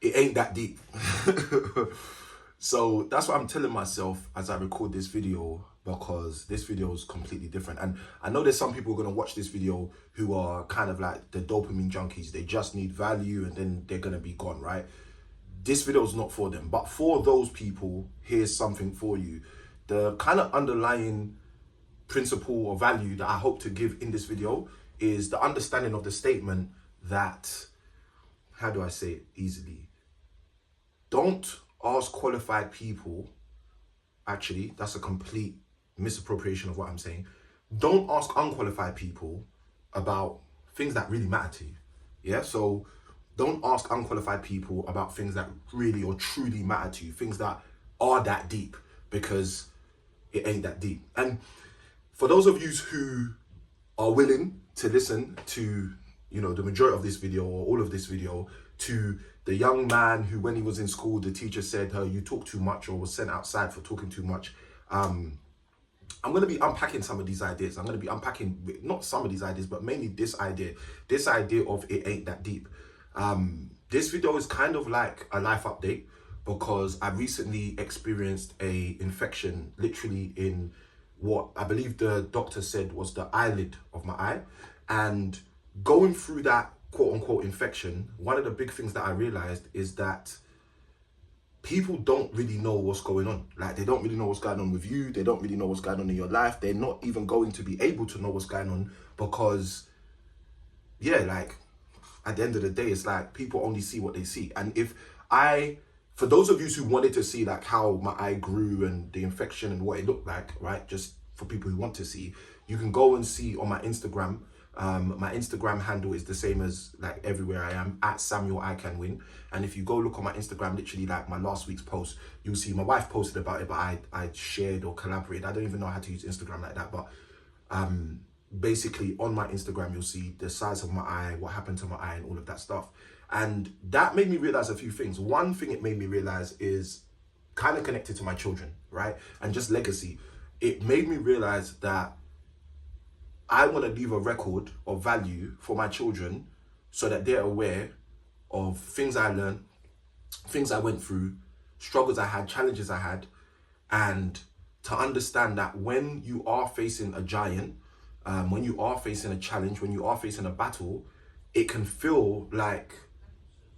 it ain't that deep. So that's what I'm telling myself as I record this video, because this video is completely different. And I know there's some people who are going to watch this video who are kind of like the dopamine junkies. They just need value and then they're going to be gone, right? This video is not for them. But for those people, here's something for you. The kind of underlying principle or value that I hope to give in this video is the understanding of the statement that, how do I say it easily? Don't ask qualified people. Actually, that's a complete misappropriation of what I'm saying. Don't ask unqualified people about things that really matter to you. Yeah, so don't ask unqualified people about things that really or truly matter to you, things that are that deep, because it ain't that deep. And for those of you who are willing to listen to, you know, the majority of this video or all of this video, to the young man who, when he was in school, the teacher said, you talk too much, or was sent outside for talking too much. I'm going to be unpacking some of these ideas. I'm going to be unpacking, not some of these ideas, but mainly this idea of it ain't that deep. This video is kind of like a life update, because I recently experienced a infection literally in what I believe the doctor said was the eyelid of my eye. And going through that quote unquote infection, one of the big things that I realized is that people don't really know what's going on. Like, they don't really know what's going on with you. They don't really know what's going on in your life. They're not even going to be able to know what's going on, because, yeah, like, at the end of the day, it's like people only see what they see. And for those of you who wanted to see like how my eye grew and the infection and what it looked like, right? Just for people who want to see, you can go and see on my Instagram. My Instagram handle is the same as like everywhere I am, at Samuel I Can Win. And if you go look on my Instagram, literally like my last week's post, you'll see my wife posted about it, but I shared or collaborated. I don't even know how to use Instagram like that, but basically on my Instagram, you'll see the size of my eye, what happened to my eye and all of that stuff. And that made me realize a few things. One thing it made me realize is kind of connected to my children, right? And just legacy. It made me realize that I want to leave a record of value for my children, so that they're aware of things I learned, things I went through, struggles I had, challenges I had, and to understand that when you are facing a giant, when you are facing a challenge, when you are facing a battle, it can feel like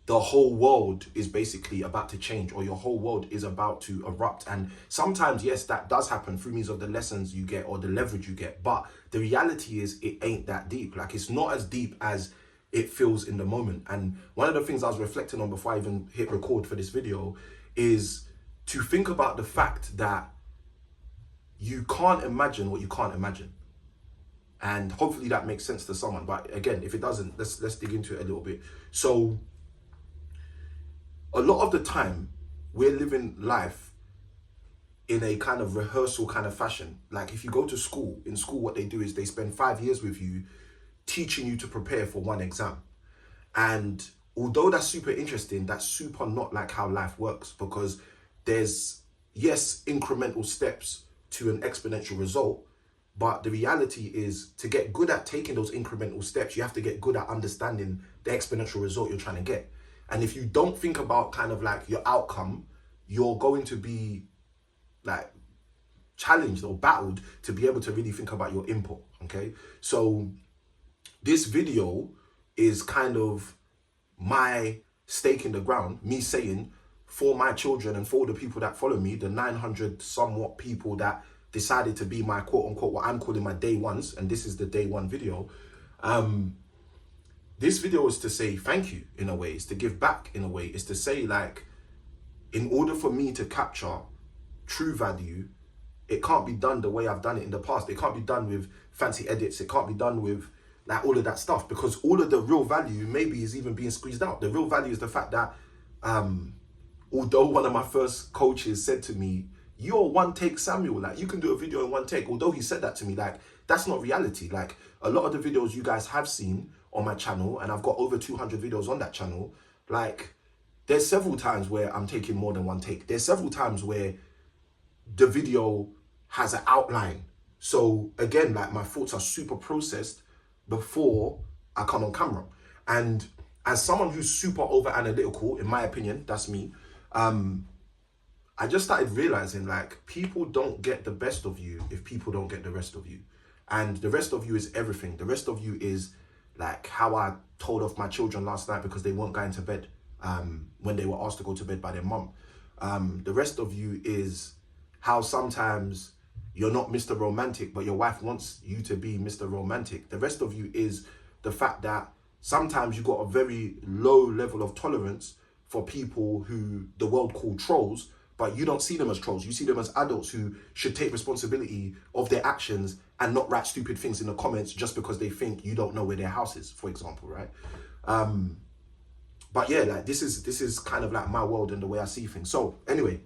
the whole world is basically about to change, or your whole world is about to erupt. And sometimes, yes, that does happen through means of the lessons you get or the leverage you get. But the reality is it ain't that deep. Like, it's not as deep as it feels in the moment. And one of the things I was reflecting on before I even hit record for this video is to think about the fact that you can't imagine what you can't imagine. And hopefully that makes sense to someone. But again, if it doesn't, let's dig into it a little bit. So a lot of the time, we're living life in a kind of rehearsal kind of fashion. Like, if you go to school, in school, what they do is they spend 5 years with you, teaching you to prepare for one exam. And although that's super interesting, that's super not like how life works, because there's, yes, incremental steps to an exponential result. But the reality is, to get good at taking those incremental steps, you have to get good at understanding the exponential result you're trying to get. And if you don't think about kind of like your outcome, you're going to be like challenged or battled to be able to really think about your input, okay? So this video is kind of my stake in the ground, me saying, for my children and for the people that follow me, the 900 somewhat people that decided to be my quote unquote, what I'm calling my day ones, and this is the day one video. This video is to say thank you in a way, it's to give back in a way, it's to say, like, in order for me to capture true value, it can't be done the way I've done it in the past. It can't be done with fancy edits. It can't be done with like all of that stuff, because all of the real value maybe is even being squeezed out. The real value is the fact that although one of my first coaches said to me, "You're one take Samuel, like you can do a video in one take." Although he said that to me, like, that's not reality. Like, a lot of the videos you guys have seen on my channel, and I've got over 200 videos on that channel, like, there's several times where I'm taking more than one take. There's several times where the video has an outline. So again, like, my thoughts are super processed before I come on camera. And as someone who's super over analytical, in my opinion, that's me, I just started realizing like people don't get the best of you if people don't get the rest of you. And the rest of you is everything. The rest of you is like how I told off my children last night because they weren't going to bed when they were asked to go to bed by their mum. The rest of you is how sometimes you're not Mr. Romantic, but your wife wants you to be Mr. Romantic. The rest of you is the fact that sometimes you got a very low level of tolerance for people who the world call trolls, but you don't see them as trolls. You see them as adults who should take responsibility of their actions and not write stupid things in the comments just because they think you don't know where their house is, for example, right? But yeah, like this is kind of like my world and the way I see things. So anyway,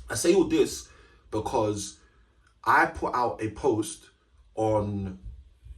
I say all this because I put out a post on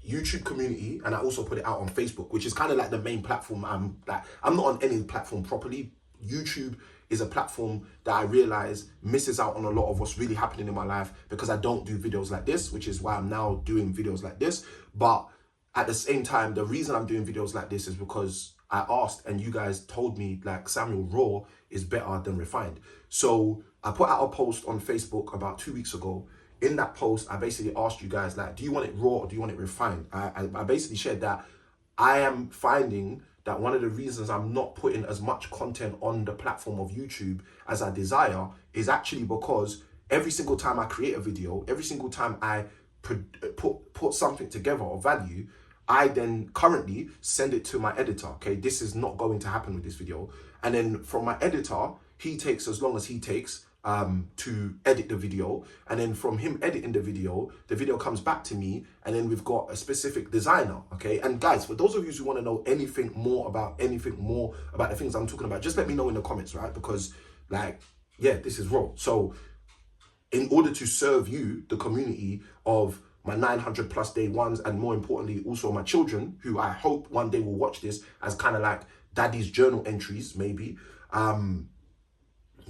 YouTube community, and I also put it out on Facebook, which is kind of like the main platform. I'm not on any platform properly. YouTube is a platform that I realize misses out on a lot of what's really happening in my life because I don't do videos like this, which is why I'm now doing videos like this. But at the same time, the reason I'm doing videos like this is because I asked and you guys told me like Samuel, raw is better than refined. So I put out a post on Facebook about 2 weeks ago. In that post, I basically asked you guys, like, do you want it raw or do you want it refined? I basically shared that I am finding that one of the reasons I'm not putting as much content on the platform of YouTube as I desire is actually because every single time I create a video, every single time I put something together of value, I then currently send it to my editor. Okay, this is not going to happen with this video. And then from my editor, he takes as long as he takes to edit the video, and then from him editing the video comes back to me, and then we've got a specific designer. Okay, and guys, for those of you who want to know anything more about the things I'm talking about, just let me know in the comments, right? Because like, yeah, this is raw. So in order to serve you, the community of my 900 plus day ones, and more importantly also my children, who I hope one day will watch this as kind of like daddy's journal entries maybe,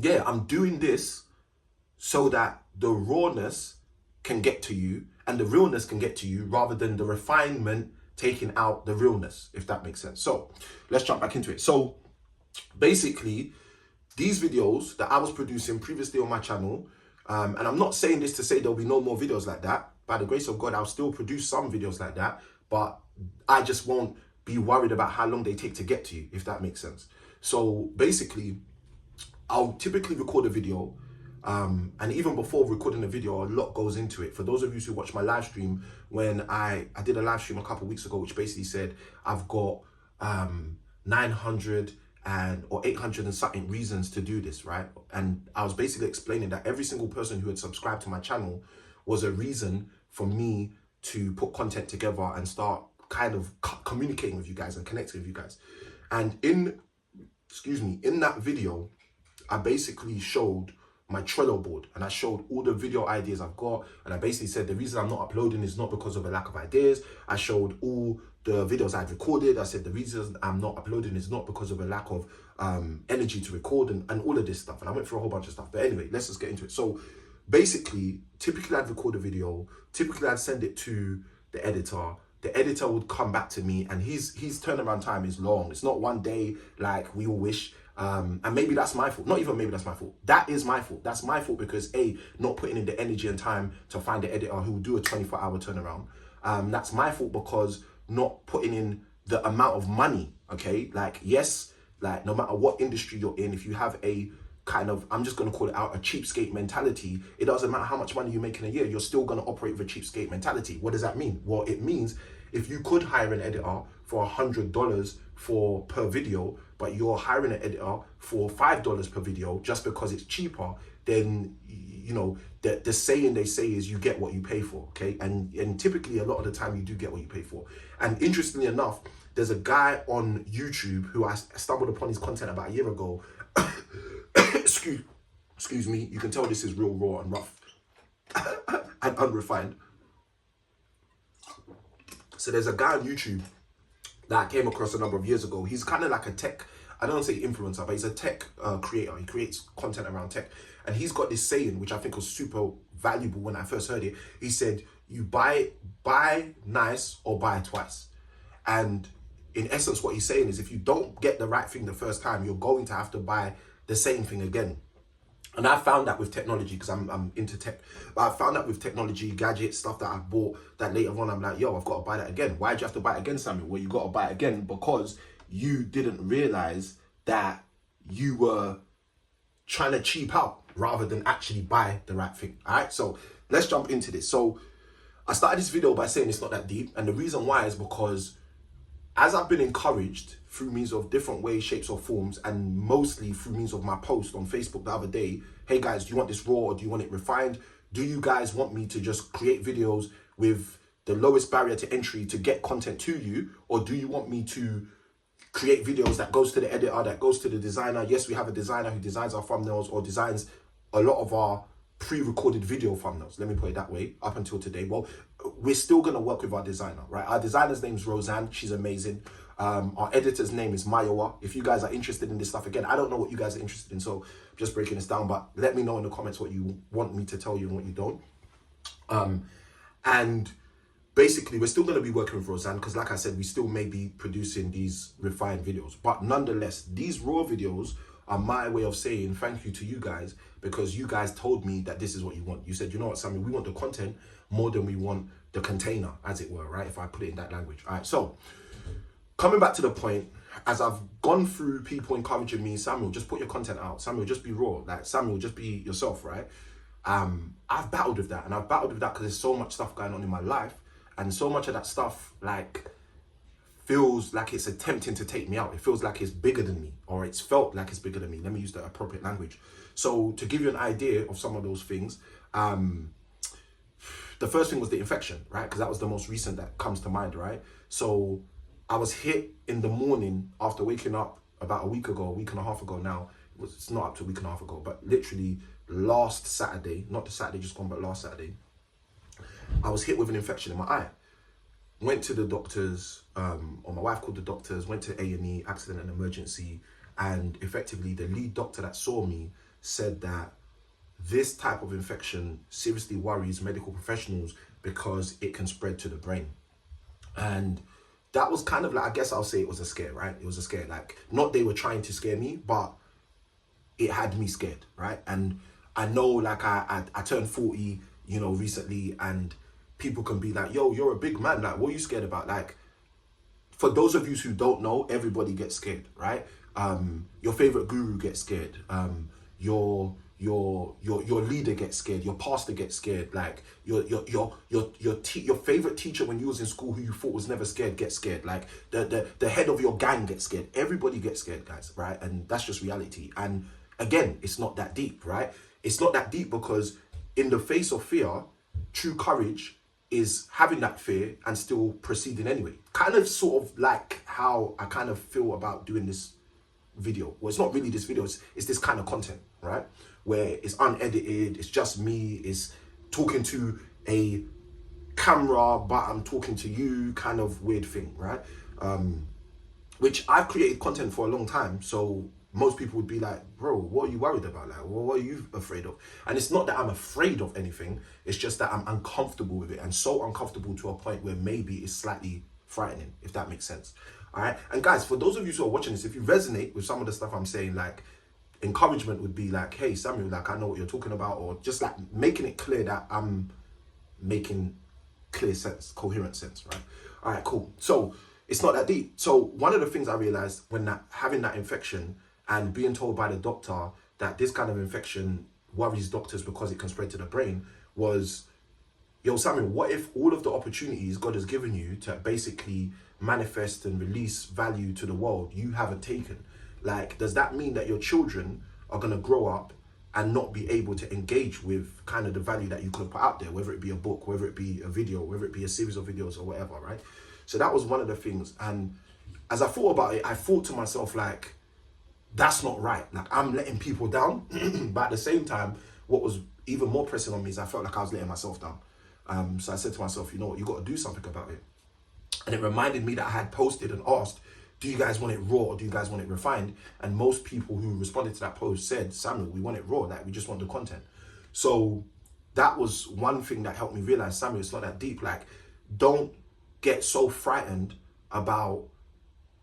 yeah, I'm doing this so that the rawness can get to you and the realness can get to you, rather than the refinement taking out the realness, if that makes sense. So let's jump back into it. So basically, these videos that I was producing previously on my channel, and I'm not saying this to say there'll be no more videos like that. By the grace of God, I'll still produce some videos like that, but I just won't be worried about how long they take to get to you, if that makes sense. So basically, I'll typically record a video, and even before recording the video, a lot goes into it. For those of you who watch my live stream, when I did a live stream a couple of weeks ago, which basically said I've got 900 or 800 and something reasons to do this, right? And I was basically explaining that every single person who had subscribed to my channel was a reason for me to put content together and start kind of communicating with you guys and connecting with you guys. And in that video, I basically showed my Trello board, and I showed all the video ideas I've got, and I basically said the reason I'm not uploading is not because of a lack of ideas. I showed all the videos I've recorded. I said the reason I'm not uploading is not because of a lack of energy to record, and all of this stuff, and I went through a whole bunch of stuff. But anyway, let's just get into it. So basically, typically I'd record a video, typically I'd send it to the editor. The editor would come back to me, and his turnaround time is long. It's not one day like we all wish. And maybe that's my fault. Not even maybe that's my fault. That is my fault. That's my fault because not putting in the energy and time to find the editor who will do a 24-hour turnaround. That's my fault because not putting in the amount of money. Okay, like yes, like no matter what industry you're in, if you have a kind of, I'm just going to call it out, a cheapskate mentality, it doesn't matter how much money you make in a year, you're still going to operate with a cheapskate mentality. What does that mean? Well, it means if you could hire an editor for $100 per video, but you're hiring an editor for $5 per video just because it's cheaper, then you know the saying they say is you get what you pay for. Okay, and typically a lot of the time you do get what you pay for. And interestingly enough, there's a guy on YouTube who I stumbled upon his content about a year ago. excuse me, you can tell this is real raw and rough and unrefined. So there's a guy on YouTube that I came across a number of years ago. He's kind of like a tech, I don't want to say influencer, but he's a tech creator. He creates content around tech. And he's got this saying, which I think was super valuable when I first heard it. He said, you buy nice or buy twice. And in essence, what he's saying is if you don't get the right thing the first time, you're going to have to buy the same thing again. And I found that with technology, because I'm into tech, but I found that with technology, gadgets, stuff that I bought, that later on I'm like, yo, I've got to buy that again. Why do you have to buy it again, Samuel? Well, you got to buy it again because you didn't realize that you were trying to cheap out rather than actually buy the right thing. All right, so let's jump into this. So I started this video by saying it's not that deep, and the reason why is because as I've been encouraged through means of different ways, shapes or forms, and mostly through means of my post on Facebook the other day, hey guys, do you want this raw or do you want it refined? Do you guys want me to just create videos with the lowest barrier to entry to get content to you? Or do you want me to create videos that goes to the editor, that goes to the designer? Yes, we have a designer who designs our thumbnails or designs a lot of our pre-recorded video thumbnails, let me put it that way, up until today. Well, we're still going to work with our designer, right? Our designer's name is Roseanne. She's amazing. Our editor's name is Mayowa. If you guys are interested in this stuff, again, I don't know what you guys are interested in, so I'm just breaking this down, but let me know in the comments what you want me to tell you and what you don't. And basically, we're still going to be working with Roseanne because, like I said, we still may be producing these refined videos. But nonetheless, these raw videos are my way of saying thank you to you guys, because you guys told me that this is what you want. You said, you know what, Sammy, we want the content more than we want the container, as it were, right? If I put it in that language. All right, so coming back to the point, as I've gone through people encouraging me, Samuel, just put your content out. Samuel, just be raw. Like, Samuel, just be yourself, right? I've battled with that. And I've battled with that because there's so much stuff going on in my life. And so much of that stuff, like, feels like it's attempting to take me out. It feels like it's bigger than me, or it's felt like it's bigger than me. Let me use the appropriate language. So to give you an idea of some of those things, the first thing was the infection, right? Because that was the most recent that comes to mind, right? So I was hit in the morning after waking up about a week and a half ago now. It's not up to a week and a half ago, but literally last Saturday, not the Saturday just gone, but last Saturday, I was hit with an infection in my eye. Went to the doctors, or my wife called the doctors, went to A&E, accident and emergency, and effectively the lead doctor that saw me said that this type of infection seriously worries medical professionals because it can spread to the brain. And that was kind of like, I guess I'll say it was a scare, right? It was a scare. Like, not they were trying to scare me, but it had me scared, right? And I know, like, I turned 40, you know, recently, and people can be like, yo, you're a big man. Like, what are you scared about? Like, for those of you who don't know, everybody gets scared, right? Your favorite guru gets scared. Your leader gets scared. Your pastor gets scared. Like, your favorite teacher when you was in school who you thought was never scared gets scared. Like, the head of your gang gets scared. Everybody gets scared, guys, right? And that's just reality. And again, it's not that deep, right? It's not that deep because in the face of fear, true courage is having that fear and still proceeding anyway. Kind of sort of like how I kind of feel about doing this video. Well, it's not really this video, it's this kind of content, right? Where it's unedited, it's just me, it's talking to a camera, but I'm talking to you, kind of weird thing, right? Which I've created content for a long time, so most people would be like, bro, what are you worried about? Like, well, what are you afraid of? And it's not that I'm afraid of anything, it's just that I'm uncomfortable with it, and so uncomfortable to a point where maybe it's slightly frightening, if that makes sense. All right, and guys, for those of you who are watching this, if you resonate with some of the stuff I'm saying, like, encouragement would be like, hey, Samuel, like, I know what you're talking about, or just like making it clear that I'm making clear sense, coherent sense, right? All right, cool. So it's not that deep. So one of the things I realized when having that infection and being told by the doctor that this kind of infection worries doctors because it can spread to the brain was, yo, Samuel, what if all of the opportunities God has given you to basically manifest and release value to the world you haven't taken? Like, does that mean that your children are going to grow up and not be able to engage with kind of the value that you could put out there, whether it be a book, whether it be a video, whether it be a series of videos or whatever, right? So that was one of the things. And as I thought about it, I thought to myself, like, that's not right. Like, I'm letting people down. But at the same time, what was even more pressing on me is I felt like I was letting myself down. So I said to myself, you know what, you got to do something about it. And it reminded me that I had posted and asked, do you guys want it raw or do you guys want it refined? And most people who responded to that post said, Samuel, we want it raw. Like, we just want the content. So that was one thing that helped me realize, Samuel, it's not that deep. Like, don't get so frightened about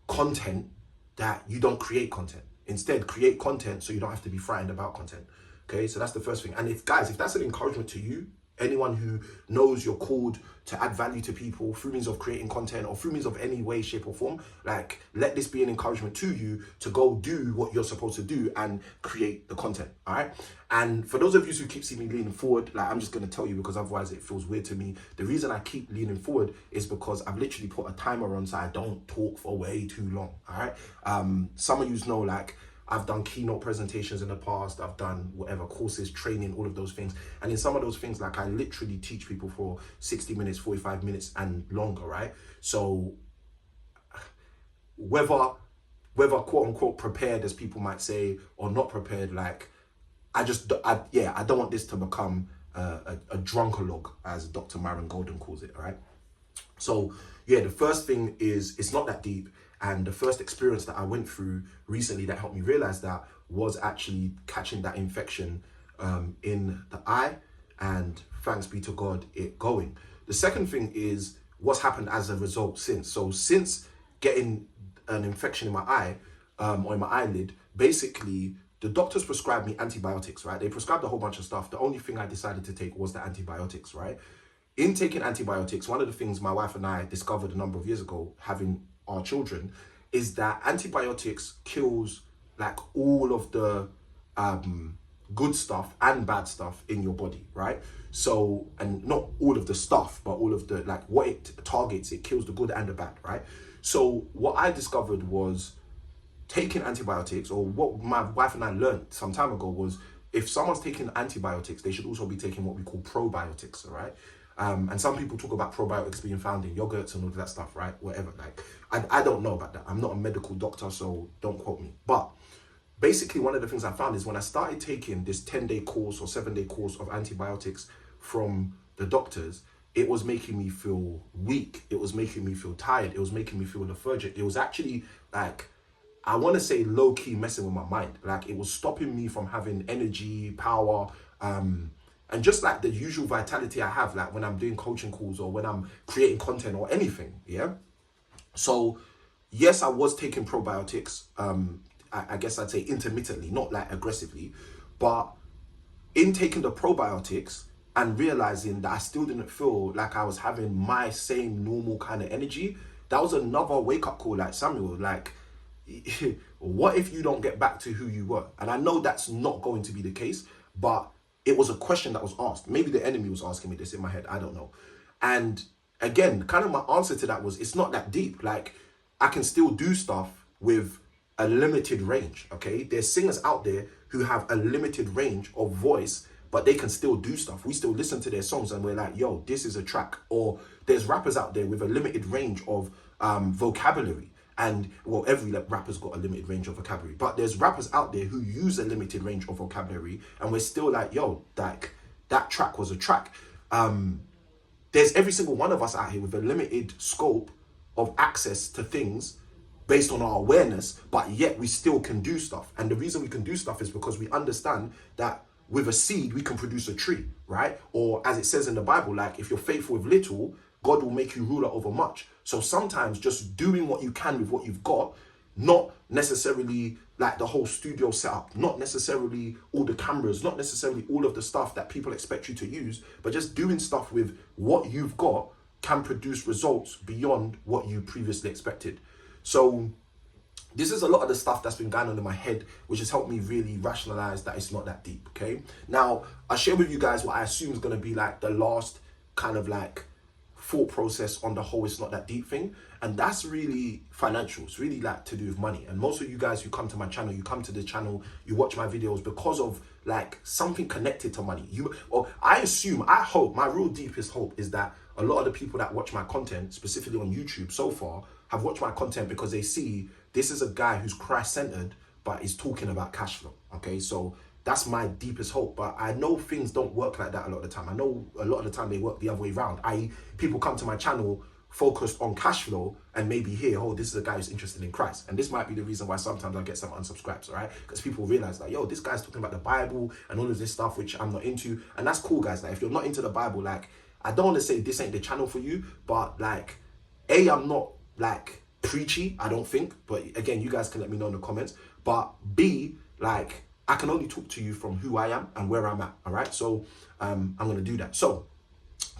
content that you don't create content. Instead, create content so you don't have to be frightened about content. Okay, so that's the first thing. And if that's an encouragement to you, anyone who knows you're called to add value to people through means of creating content or through means of any way, shape or form, like, let this be an encouragement to you to go do what you're supposed to do and create the content. All right. And for those of you who keep seeing me leaning forward, like, I'm just going to tell you, because otherwise it feels weird to me. The reason I keep leaning forward is because I've literally put a timer on so I don't talk for way too long. All right. Some of you know, like, I've done keynote presentations in the past. I've done whatever courses, training, all of those things. And in some of those things, like, I literally teach people for 60 minutes, 45 minutes and longer, right? So whether quote unquote prepared, as people might say, or not prepared, like, I don't want this to become a drunkalogue, as Dr. Myron Golden calls it, all right? So yeah, the first thing is, it's not that deep. And the first experience that I went through recently that helped me realize that was actually catching that infection in the eye, and thanks be to God, it going. The second thing is what's happened as a result since. So since getting an infection in my eye, or in my eyelid, basically the doctors prescribed me antibiotics, right? They prescribed a whole bunch of stuff. The only thing I decided to take was the antibiotics, right? In taking antibiotics, one of the things my wife and I discovered a number of years ago, having our children, is that antibiotics kills, like, all of the good stuff and bad stuff in your body, right? So, and not all of the stuff, but all of the, like, what it targets, it kills the good and the bad, right? So what I discovered was taking antibiotics, or what my wife and I learned some time ago, was if someone's taking antibiotics, they should also be taking what we call probiotics, all right? And some people talk about probiotics being found in yogurts and all of that stuff, right? Whatever, like, I don't know about that. I'm not a medical doctor, so don't quote me. But basically, one of the things I found is when I started taking this 10-day course or 7-day course of antibiotics from the doctors, it was making me feel weak. It was making me feel tired. It was making me feel lethargic. It was actually, like, I want to say low-key messing with my mind. Like, it was stopping me from having energy, power, and just like the usual vitality I have, like when I'm doing coaching calls or when I'm creating content or anything, yeah? So yes, I was taking probiotics, I guess I'd say intermittently, not like aggressively, but in taking the probiotics and realizing that I still didn't feel like I was having my same normal kind of energy, that was another wake-up call, like, Samuel, like, what if you don't get back to who you were? And I know that's not going to be the case, but it was a question that was asked. Maybe the enemy was asking me this in my head, I don't know. And again, kind of my answer to that was, it's not that deep. Like, I can still do stuff with a limited range, okay? There's singers out there who have a limited range of voice, but they can still do stuff. We still listen to their songs and we're like, yo, this is a track. Or there's rappers out there with a limited range of vocabulary. And, well, every rapper's got a limited range of vocabulary, but there's rappers out there who use a limited range of vocabulary, and we're still like, yo, like, that track was a track. There's every single one of us out here with a limited scope of access to things based on our awareness, but yet we still can do stuff. And the reason we can do stuff is because we understand that with a seed, we can produce a tree, right? Or as it says in the Bible, like, if you're faithful with little, God will make you ruler over much. So sometimes just doing what you can with what you've got, not necessarily like the whole studio setup, not necessarily all the cameras, not necessarily all of the stuff that people expect you to use, but just doing stuff with what you've got can produce results beyond what you previously expected. So this is a lot of the stuff that's been going on in my head, which has helped me really rationalize that it's not that deep, okay? Now, I'll share with you guys what I assume is going to be like the last kind of like thought process on the whole it's not that deep thing, and that's really financial. It's really like to do with money. And most of you guys who come to my channel, you come to the channel, you watch my videos because of like something connected to money. I assume, I hope, my real deepest hope is that a lot of the people that watch my content, specifically on YouTube so far, have watched my content because they see this is a guy who's Christ-centered but is talking about cash flow. Okay, so that's my deepest hope. But I know things don't work like that a lot of the time. I know a lot of the time they work the other way around. I.e., people come to my channel focused on cash flow and maybe hear, oh, this is a guy who's interested in Christ. And this might be the reason why sometimes I get some unsubscribes, all right? Because people realize like, yo, this guy's talking about the Bible and all of this stuff, which I'm not into. And that's cool, guys. Like, if you're not into the Bible, like, I don't want to say this ain't the channel for you, but like, I'm not like preachy, I don't think, but again, you guys can let me know in the comments. But B, like, I can only talk to you from who I am and where I'm at, all right? So I'm gonna do that. So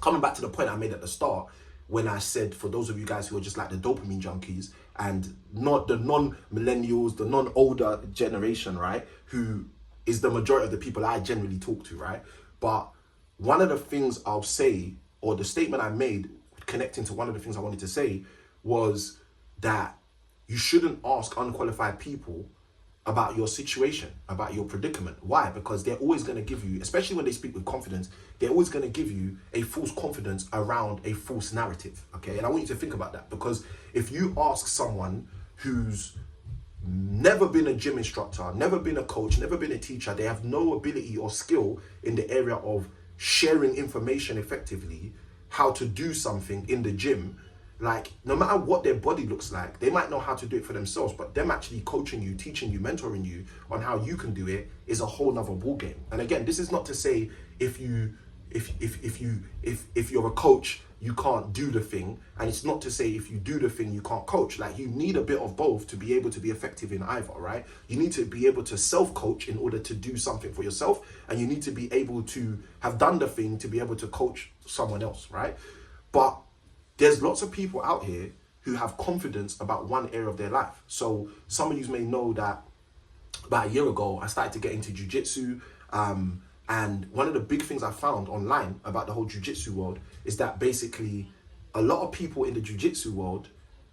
coming back to the point I made at the start, when I said, for those of you guys who are just like the dopamine junkies and not the non-millennials, the non-older generation, right, who is the majority of the people I generally talk to, right? But one of the things I'll say, or the statement I made connecting to one of the things I wanted to say, was that you shouldn't ask unqualified people about your situation, about your predicament. Why? Because they're always going to give you, especially when they speak with confidence, they're always going to give you a false confidence around a false narrative, okay? And I want you to think about that, because if you ask someone who's never been a gym instructor, never been a coach, never been a teacher, they have no ability or skill in the area of sharing information effectively, how to do something in the gym, like, no matter what their body looks like, they might know how to do it for themselves, but them actually coaching you, teaching you, mentoring you on how you can do it is a whole nother ball game. And again, this is not to say if you're a coach, you can't do the thing, and it's not to say if you do the thing, you can't coach. Like, you need a bit of both to be able to be effective in either, right? You need to be able to self-coach in order to do something for yourself, and you need to be able to have done the thing to be able to coach someone else, right? But there's lots of people out here who have confidence about one area of their life. So some of you may know that about a year ago, I started to get into jiu-jitsu. And one of the big things I found online about the whole jiu-jitsu world is that basically a lot of people in the jiu-jitsu world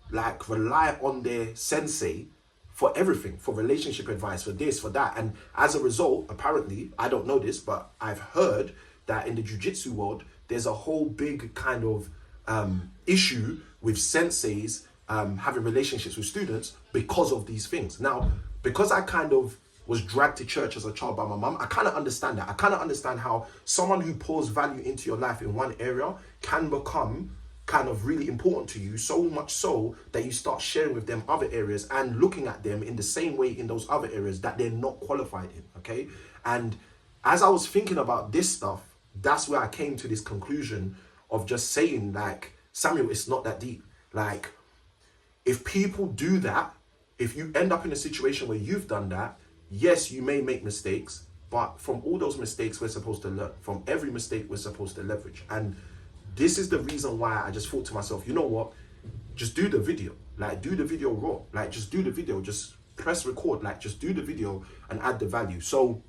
like rely on their sensei for everything, for relationship advice, for this, for that. And as a result, apparently, I don't know this, but I've heard that in the jiu-jitsu world, there's a whole big kind of issue with senseis having relationships with students because of these things. Now, because I kind of was dragged to church as a child by my mum, I kind of understand that. I kind of understand how someone who pours value into your life in one area can become kind of really important to you, so much so that you start sharing with them other areas and looking at them in the same way in those other areas that they're not qualified in, okay? And as I was thinking about this stuff, that's where I came to this conclusion of just saying, like, Samuel, it's not that deep. Like, if people do that, if you end up in a situation where you've done that, yes, you may make mistakes, but from all those mistakes, we're supposed to learn. From every mistake, we're supposed to leverage. And this is the reason why I just thought to myself, you know what? Just do the video. Like, do the video raw. Like, just do the video. Just press record. Like, just do the video and add the value. So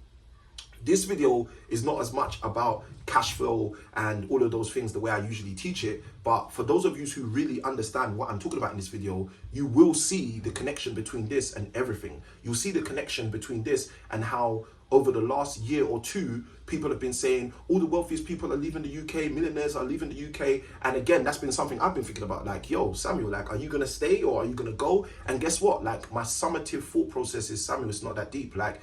this video is not as much about cash flow and all of those things the way I usually teach it, but for those of you who really understand what I'm talking about in this video, you will see the connection between this and everything. You'll see the connection between this and how over the last year or two, people have been saying all the wealthiest people are leaving the UK, millionaires are leaving the UK. And again, that's been something I've been thinking about, like, yo, Samuel, like, are you gonna stay or are you gonna go? And guess what? Like, my summative thought process is, Samuel, it's not that deep. Like,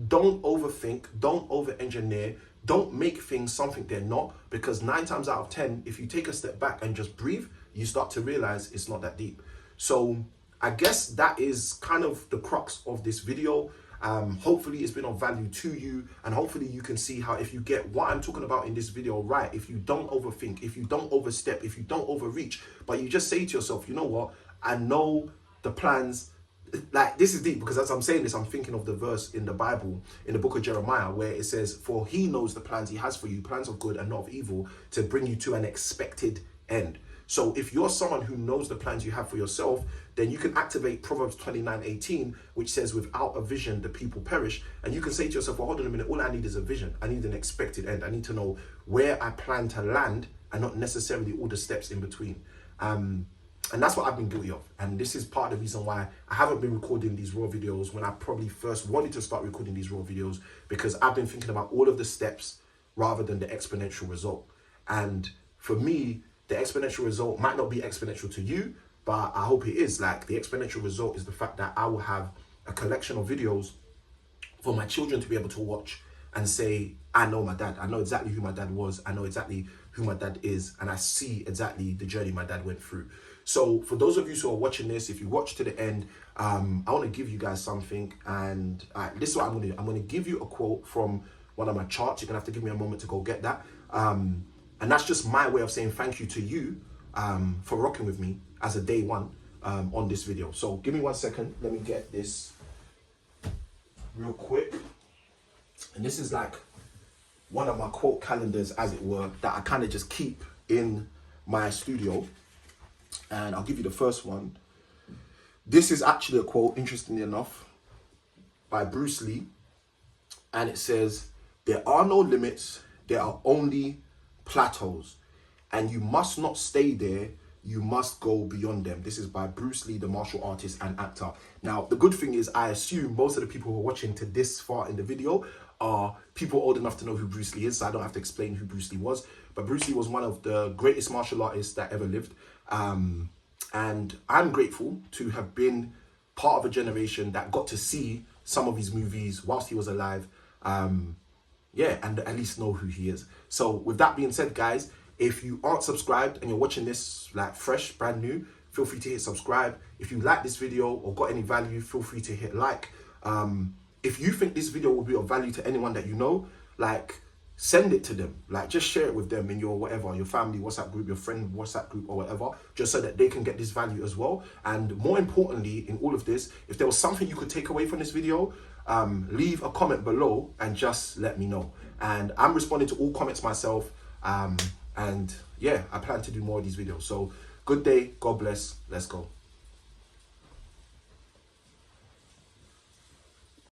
don't overthink, don't over-engineer, don't make things something they're not, because 9 times out of 10, if you take a step back and just breathe, you start to realize it's not that deep. So I guess that is kind of the crux of this video. Hopefully it's been of value to you, and hopefully you can see how if you get what I'm talking about in this video right, if you don't overthink, if you don't overstep, if you don't overreach, but you just say to yourself, you know what, I know the plans. Like, this is deep, because as I'm saying this, I'm thinking of the verse in the Bible, in the book of Jeremiah, where it says, for he knows the plans he has for you, plans of good and not of evil, to bring you to an expected end. So if you're someone who knows the plans you have for yourself, then you can activate Proverbs 29:18, which says, without a vision, the people perish. And you can say to yourself, well, hold on a minute, all I need is a vision. I need an expected end. I need to know where I plan to land and not necessarily all the steps in between. And that's what I've been guilty of. And this is part of the reason why I haven't been recording these raw videos when I probably first wanted to start recording these raw videos, because I've been thinking about all of the steps rather than the exponential result. And for me, the exponential result might not be exponential to you, but I hope it is. Like, the exponential result is the fact that I will have a collection of videos for my children to be able to watch and say, I know my dad. I know exactly who my dad was. I know exactly who my dad is. And I see exactly the journey my dad went through. So for those of you who are watching this, if you watch to the end, I want to give you guys something. And this is what I'm going to do. I'm going to give you a quote from one of my charts. You're going to have to give me a moment to go get that. And that's just my way of saying thank you to you for rocking with me as a day one. on this video. So give me 1 second. Let me get this real quick. And this is like one of my quote calendars, as it were, that I kind of just keep in my studio. And I'll give you the first one. This is actually a quote, interestingly enough, by Bruce Lee. And it says, "There are no limits, there are only plateaus. And you must not stay there, you must go beyond them." This is by Bruce Lee, the martial artist and actor. Now, the good thing is, I assume most of the people who are watching to this far in the video are people old enough to know who Bruce Lee is, so I don't have to explain who Bruce Lee was. But Bruce Lee was one of the greatest martial artists that ever lived. And I'm grateful to have been part of a generation that got to see some of his movies whilst he was alive. Yeah, and at least know who he is. So with that being said, guys, if you aren't subscribed and you're watching this like fresh, brand new, feel free to hit subscribe. If you like this video or got any value, feel free to hit like. If you think this video will be of value to anyone that you know, like, send it to them. Like, just share it with them in your whatever, your family WhatsApp group, your friend WhatsApp group or whatever, just so that they can get this value as well. And more importantly, in all of this, if there was something you could take away from this video, leave a comment below and just let me know. And I'm responding to all comments myself. And yeah, I plan to do more of these videos. So good day, God bless, let's go.